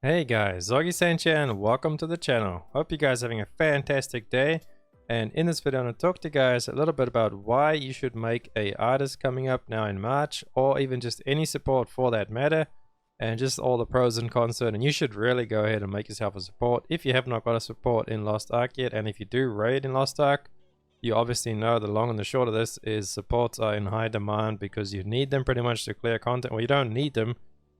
Hey guys, Augiesaint here and welcome to the channel. Hope you guys are having a fantastic day. And in this video I'm going to talk to you guys a little bit about why you should make a artist coming up now in March, or even just any support for that matter, and just all the pros and cons to it. And you should really go ahead and make yourself a support if you have not got a support in Lost Ark yet. And if you do raid in Lost Ark, you obviously know the long and the short of this is supports are in high demand because you need them pretty much to clear content. Well, you don't need them,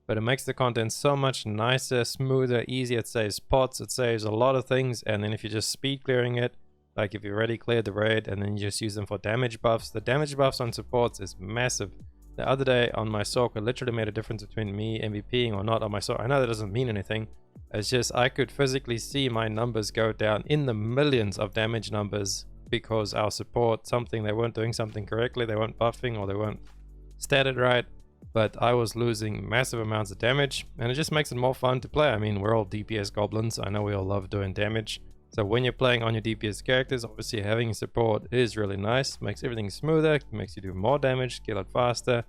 but it makes the content so much nicer, smoother, easier. It saves pots, it saves a lot of things. And then if you're just speed clearing it, like if you already cleared the raid and then you just use them for damage buffs, the damage buffs on supports is massive. The other day on my Sork, it literally made a difference between me MVPing or not on my Sork. I know that doesn't mean anything. It's just I could physically see my numbers go down in the millions of damage numbers because our support, they weren't doing something correctly, they weren't buffing or they weren't statted right. But I was losing massive amounts of damage, and it just makes it more fun to play. I mean, we're all DPS goblins. I know we all love doing damage. So when you're playing on your DPS characters, obviously having support is really nice. Makes everything smoother, makes you do more damage, kill it faster.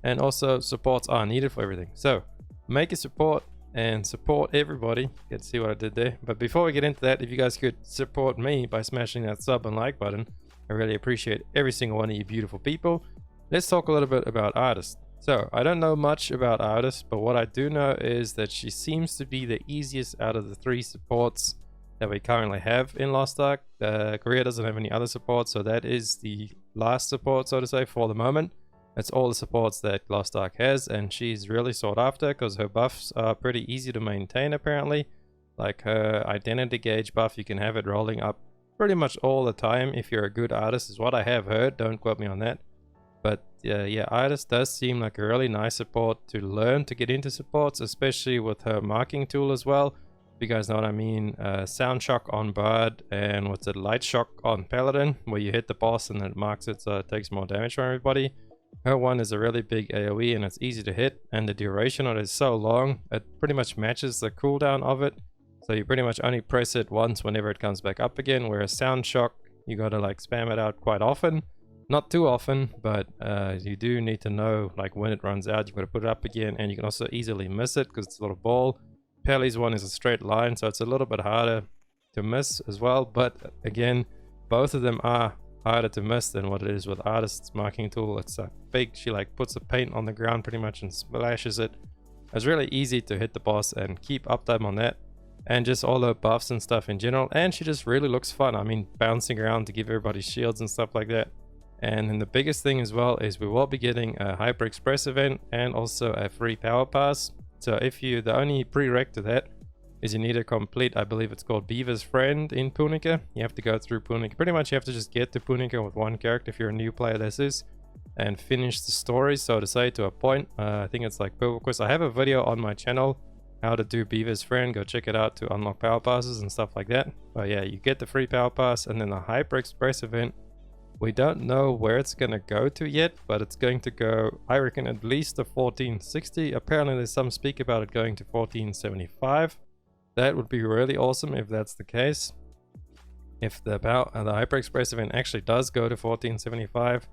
And also supports are needed for everything. So make a support and support everybody. Get to see what I did there. But before we get into that, if you guys could support me by smashing that sub and like button, I really appreciate every single one of you beautiful people. Let's talk a little bit about artists. So, I don't know much about Artist, but what I do know is that she seems to be the easiest out of the three supports that we currently have in Lost Ark. Korea doesn't have any other support, so that is the last support, so to say, for the moment. It's all the supports that Lost Ark has, and she's really sought after because her buffs are pretty easy to maintain, apparently. Like her identity gauge buff, you can have it rolling up pretty much all the time if you're a good artist, is what I have heard. Don't quote me on that. But yeah, Artist does seem like a really nice support to learn to get into supports, especially with her marking tool as well. If you guys know what I mean, Sound Shock on Bard and what's it, Light Shock on Paladin, where you hit the boss and it marks it so it takes more damage from everybody. Her one is a really big AoE and it's easy to hit, and the duration on it is so long, it pretty much matches the cooldown of it. So you pretty much only press it once whenever it comes back up again, whereas Sound Shock, you gotta like spam it out quite often. Not too often, but you do need to know like when it runs out, you've got to put it up again, and you can also easily miss it because it's a little ball. Pelly's one is a straight line, so it's a little bit harder to miss as well. But again, both of them are harder to miss than what it is with Artist's marking tool. It's big, she like puts the paint on the ground pretty much and splashes it. It's really easy to hit the boss and keep uptime on that. And just all her buffs and stuff in general, and she just really looks fun. I mean, bouncing around to give everybody shields and stuff like that. And then the biggest thing as well is we will be getting a Hyper Express event and also a free power pass. So if you, the only prereq to that is you need to complete, I believe it's called Beaver's Friend in Punica. You have to go through Punica. Pretty much you have to just get to Punica with one character if you're a new player, this is, and finish the story, so to say, to a point. I think it's like Purple Quest. I have a video on my channel how to do Beaver's Friend. Go check it out to unlock power passes and stuff like that. But yeah, you get the free power pass, and then the Hyper Express event. We don't know where it's going to go to yet, but it's going to go, I reckon, at least to 1460. Apparently there's some speak about it going to 1475. That would be really awesome if that's the case. If the Hyper Express event actually does go to 1475,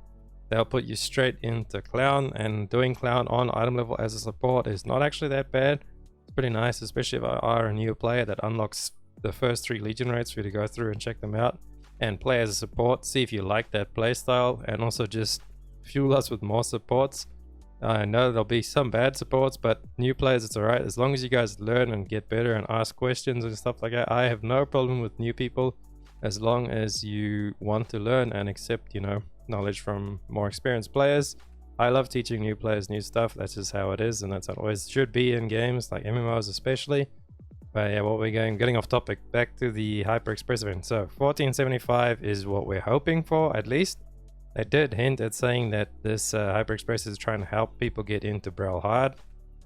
they'll put you straight into Clown, and doing Clown on item level as a support is not actually that bad. It's pretty nice, especially if I are a new player. That unlocks the first 3 Legion raids for you to go through and check them out and play as a support, see if you like that playstyle, and also just fuel us with more supports. I know there'll be some bad supports, but new players, it's alright. As long as you guys learn and get better and ask questions and stuff like that, I have no problem with new people, as long as you want to learn and accept, you know, knowledge from more experienced players. I love teaching new players new stuff. That's just how it is, and that's how it always should be in games, like MMOs especially. But yeah, what we're getting off topic, back to the Hyper Express event. So 1475 is what we're hoping for, at least. They did hint at saying that this Hyper Express is trying to help people get into Brawl Hard,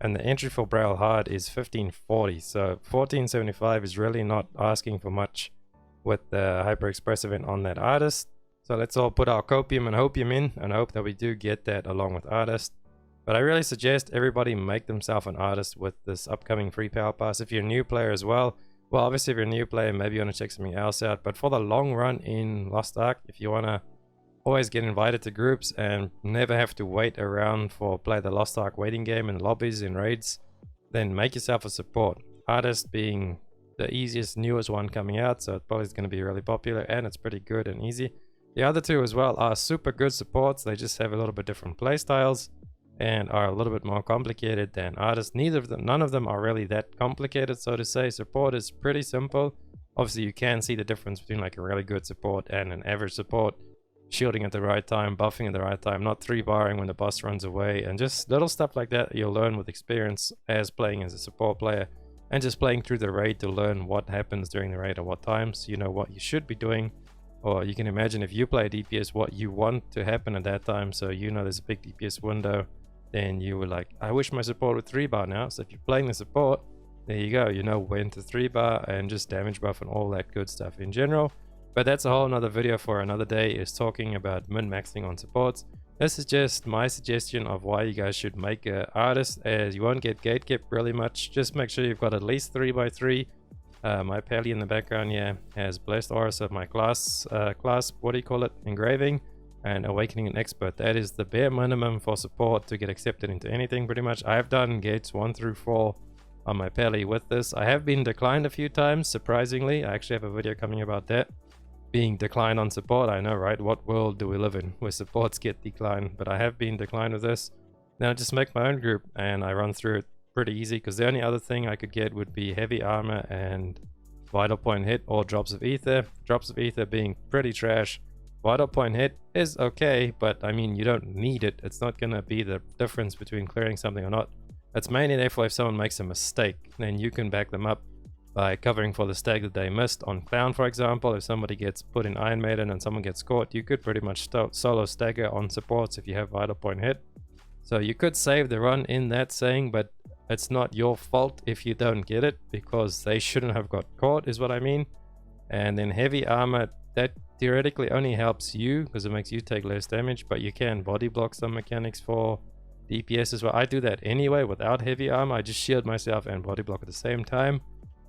and the entry for Brawl Hard is 1540. So 1475 is really not asking for much with the Hyper Express event on that artist. So let's all put our copium and hopium in and hope that we do get that along with artist. But I really suggest everybody make themselves an artist with this upcoming free power pass. If you're a new player as well, obviously if you're a new player, maybe you want to check something else out. But for the long run in Lost Ark, if you want to always get invited to groups and never have to wait around for play the Lost Ark waiting game in lobbies and raids, then make yourself a support. Artist being the easiest, newest one coming out, so it probably is going to be really popular, and it's pretty good and easy. The other two as well are super good supports. They just have a little bit different playstyles and are a little bit more complicated than Artist. None of them are really that complicated, so to say. Support is pretty simple. Obviously, you can see the difference between like a really good support and an average support. Shielding at the right time, buffing at the right time, not 3-barring when the boss runs away, and just little stuff like that you'll learn with experience as playing as a support player, and just playing through the raid to learn what happens during the raid at what times. You know what you should be doing, or you can imagine if you play DPS what you want to happen at that time. So you know there's a big DPS window, then you were like, I wish my support would 3-bar now. So if you're playing the support, there you go, you know when to 3-bar and just damage buff and all that good stuff in general. But that's a whole another video for another day, is talking about min-maxing on supports. This is just my suggestion of why you guys should make an Artist, as you won't get gatekept really much. Just make sure you've got at least 3x3. My pally in the background here has Blessed Auras of my class, what do you call it, engraving, and Awakening an Expert. That is the bare minimum for support to get accepted into anything pretty much. I've done gates 1 through 4 on my pally with this. I have been declined a few times, surprisingly. I actually have a video coming about that. Being declined on support, I know, right? What world do we live in where supports get declined? But I have been declined with this. Now I just make my own group and I run through it pretty easy, because the only other thing I could get would be heavy armor and vital point hit or drops of ether. Drops of ether being pretty trash. Vital point hit is okay, but I mean, you don't need it. It's not gonna be the difference between clearing something or not. It's mainly there for if someone makes a mistake, then you can back them up by covering for the stag that they missed. On Clown, for example, if somebody gets put in Iron Maiden and someone gets caught, you could pretty much solo stagger on supports if you have vital point hit. So you could save the run in that saying, but it's not your fault if you don't get it, because they shouldn't have got caught, is what I mean. And then heavy armor, that theoretically only helps you because it makes you take less damage, but you can body block some mechanics for DPS as well. I do that anyway without heavy armor. I just shield myself and body block at the same time.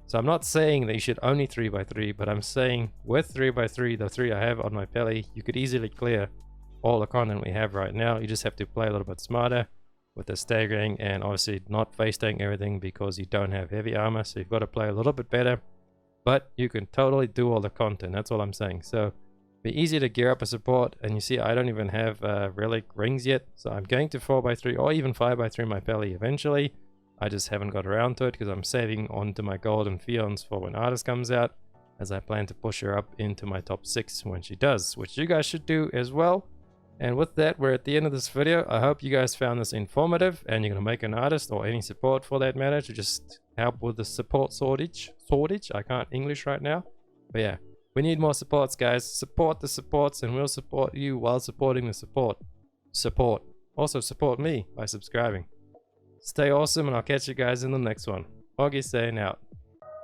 So I'm not saying that you should only 3x3, but I'm saying with 3x3, the 3 I have on my pally, you could easily clear all the content we have right now. You just have to play a little bit smarter with the staggering, and obviously not face tank everything because you don't have heavy armor. So you've got to play a little bit better, but you can totally do all the content. That's all I'm saying. So be easy to gear up a support, and you see I don't even have relic rings yet. So I'm going to 4x3 or even 5x3 my pally eventually. I just haven't got around to it because I'm saving onto my golden Fions for when Artist comes out, as I plan to push her up into my top 6 when she does, which you guys should do as well. And with that, we're at the end of this video. I hope you guys found this informative, and you're going to make an Artist or any support for that matter to just help with the support shortage. I can't English right now. But yeah, we need more supports, guys. Support the supports and we'll support you while supporting the support. Also support me by subscribing. Stay awesome, and I'll catch you guys in the next one. Augiesaint out.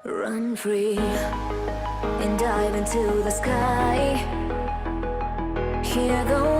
Run free and dive into the sky. Hear the